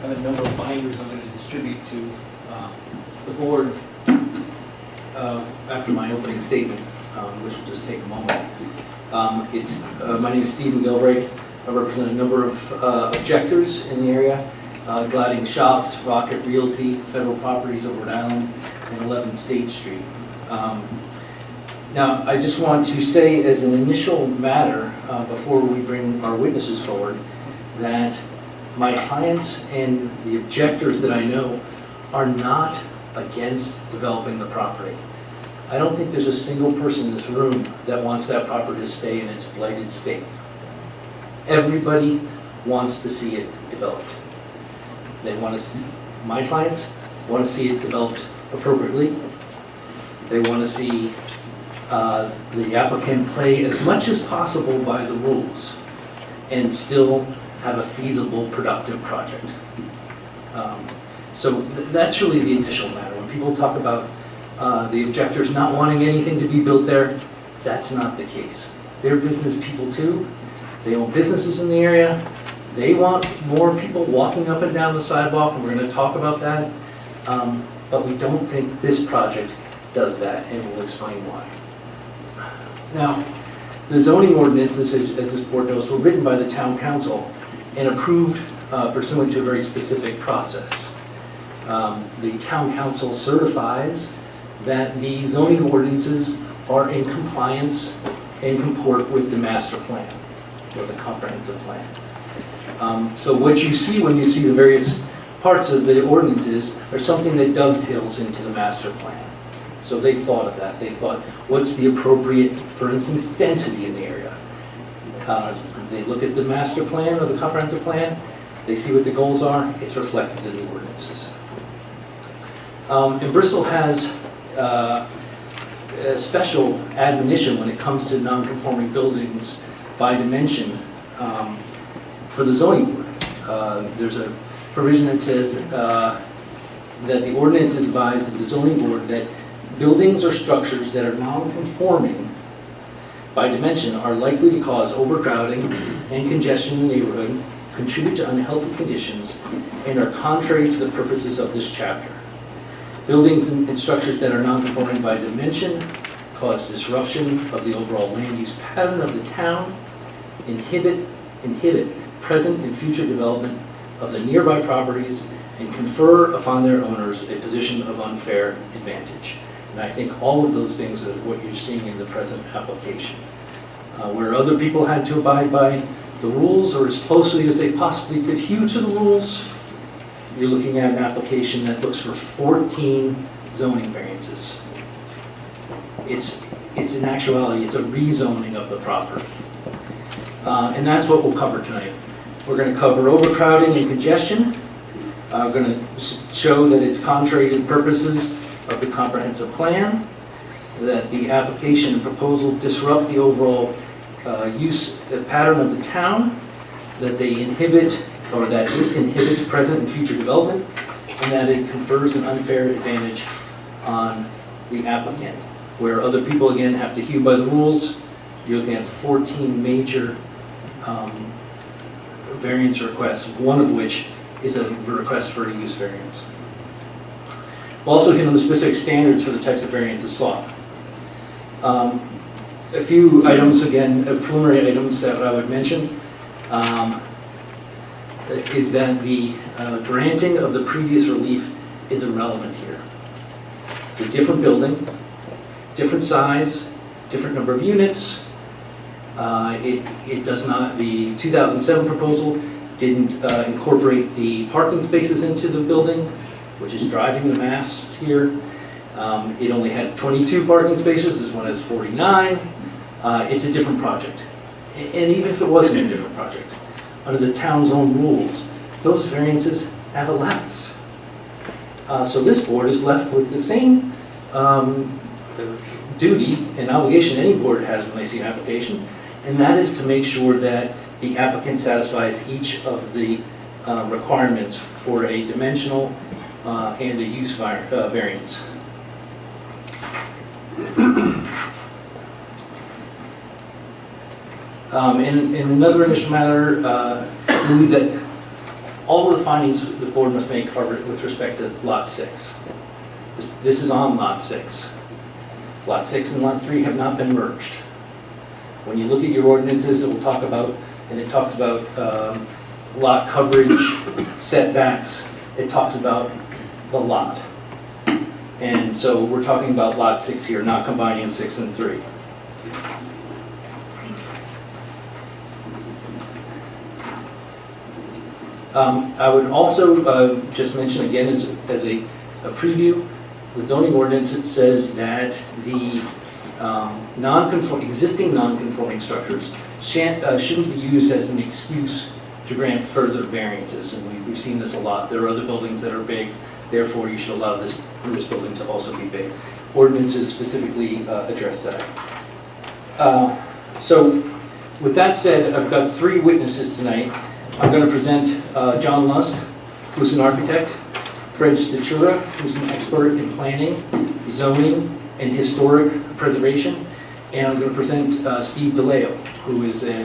I have a number of binders I'm going to distribute to the board after my opening statement, which will just take a moment. My name is Stephen Gilbreth. I represent a number of objectors in the area, Gliding Shops, Rocket Realty, Federal Properties of Rhode Island, and 11 State Street. Now, I just want to say as an initial matter, before we bring our witnesses forward, that my clients and the objectors that I know are not against developing the property. I don't think there's a single person in this room that wants that property to stay in its blighted state. Everybody wants to see it developed. They want to see, my clients want to see it developed appropriately. They want to see the applicant play as much as possible by the rules and still have a feasible, productive project. So that's really the initial matter. When people talk about the objectors not wanting anything to be built there, that's not the case. They're business people too. They own businesses in the area. They want more people walking up and down the sidewalk, and we're going to talk about that. But we don't think this project does that, and we'll explain why. Now, the zoning ordinances, as this board knows, were written by the town council and approved pursuant to a very specific process. The town council certifies that the zoning ordinances are in compliance and comport with the master plan, or the comprehensive plan. So what you see when you see the various parts of the ordinances are something that dovetails into the master plan. So they thought of that. They thought, what's the appropriate, for instance, density in the area? They look at the master plan or the comprehensive plan, they see what the goals are, it's reflected in the ordinances. And Bristol has a special admonition when it comes to non-conforming buildings by dimension for the zoning board. There's a provision that says that the ordinance is advised of the zoning board that buildings or structures that are non-conforming by dimension are likely to cause overcrowding and congestion in the neighborhood, contribute to unhealthy conditions, and are contrary to the purposes of this chapter. Buildings and structures that are non-conforming by dimension cause disruption of the overall land use pattern of the town, inhibit present and future development of the nearby properties, and confer upon their owners a position of unfair advantage. And I think all of those things are what you're seeing in the present application. Where other people had to abide by the rules or as closely as they possibly could hew to the rules, you're looking at an application that looks for 14 zoning variances. It's in actuality, it's a rezoning of the property. And that's what we'll cover tonight. We're going to cover overcrowding and congestion. We're going to show that it's contrary to the purposes of the comprehensive plan, that the application and proposal disrupt the overall use pattern of the town, that they inhibit, or that it inhibits present and future development, and that it confers an unfair advantage on the applicant. Where other people, again, have to hew by the rules, you're looking at 14 major variance requests, one of which is a request for a use variance. We'll also hit on the specific standards for the types of variances sought. A few items, again, preliminary items that I would mention, is that the granting of the previous relief is irrelevant here. It's a different building, different size, different number of units. It does not, the 2007 proposal didn't incorporate the parking spaces into the building, which is driving the mass here. It only had 22 parking spaces, this one has 49. It's a different project. And even if it wasn't a different project, under the town's own rules, those variances have elapsed. So this board is left with the same duty and obligation any board has when they see an application, and that is to make sure that the applicant satisfies each of the requirements for a dimensional and a use variance. In another initial matter, I believe that all of the findings the board must make are with respect to Lot 6. This is on Lot 6. Lot 6 and Lot 3 have not been merged. When you look at your ordinances, it will talk about, and it talks about lot coverage, setbacks, it talks about the lot. And so we're talking about Lot 6 here, not combining 6 and 3. I would also just mention again as a preview, the zoning ordinance, it says that the existing non-conforming structures shouldn't be used as an excuse to grant further variances, and we've seen this a lot. There are other buildings that are big, therefore you should allow this building to also be big. Ordinances specifically address that. So with that said, I've got 3 witnesses tonight. I'm going to present John Lusk, who's an architect, Fred Statura, who's an expert in planning, zoning, and historic preservation, and I'm going to present Steve DeLeo, who is a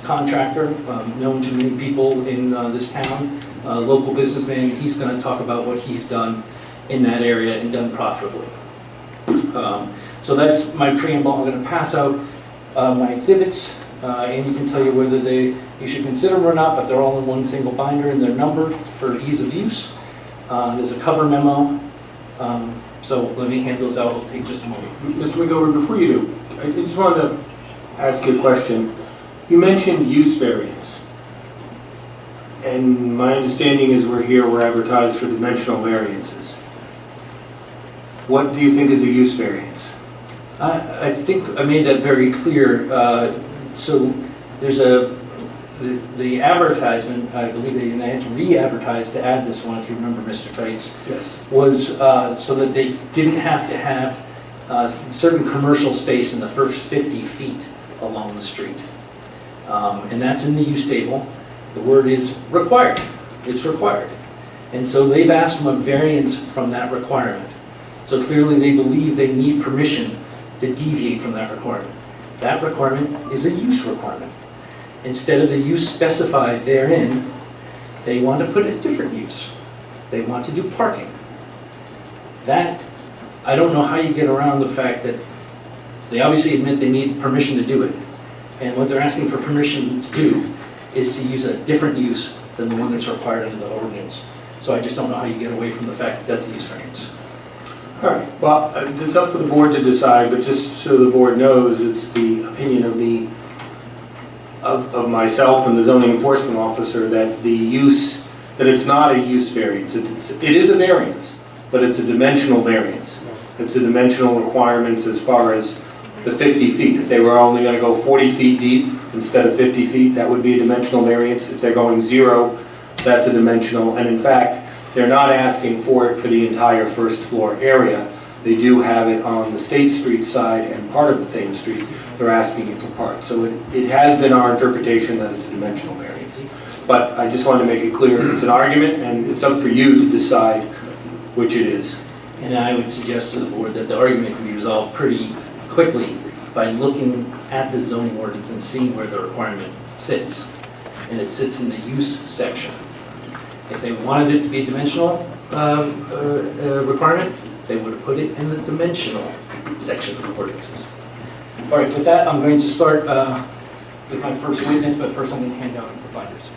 contractor known to many people in this town, local businessman. He's going to talk about what he's done in that area and done profitably. So that's my preamble. I'm going to pass out my exhibits, and you can tell you whether you should consider them or not, but they're all in one single binder and they're numbered for ease of use. There's a cover memo, so let me hand those out. It'll take just a moment. Mr. McGilvert, before you do, I just wanted to ask you a question. You mentioned use variance, and my understanding is we're advertised for dimensional variances. What do you think is a use variance? I think I made that very clear. So there's the advertisement, I believe they had to re-advertise to add this one, if you remember, Mr. Tights. Yes. Was so that they didn't have to have certain commercial space in the first 50 feet along the street. And that's in the use table. The word is required. It's required. And so they've asked them a variance from that requirement. So clearly they believe they need permission to deviate from that requirement. That requirement is a use requirement. Instead of the use specified therein, they want to put a different use. They want to do parking. That, I don't know how you get around the fact that they obviously admit they need permission to do it. And what they're asking for permission to do is to use a different use than the one that's required under the ordinance. So I just don't know how you get away from the fact that that's a use variance. All right. Well, it's up to the board to decide, but just so the board knows, it's the opinion of myself and the zoning enforcement officer that it's not a use variance. It is a variance, but it's a dimensional variance. It's a dimensional requirements as far as the 50 feet. If they were only going to go 40 feet deep instead of 50 feet, that would be a dimensional variance. If they're going 0, that's a dimensional. And in fact, they're not asking for it for the entire first floor area. They do have it on the State Street side and part of the Thames Street. They're asking it for part. So it has been our interpretation that it's a dimensional variance. But I just wanted to make it clear it's an argument, and it's up for you to decide which it is. And I would suggest to the board that the argument can be resolved pretty quickly by looking at the zoning ordinance and seeing where the requirement sits. And it sits in the use section. If they wanted it to be a dimensional requirement, they would have put it in the dimensional section of the ordinances. All right, with that, I'm going to start with my first witness, but first I'm going to hand out the binders.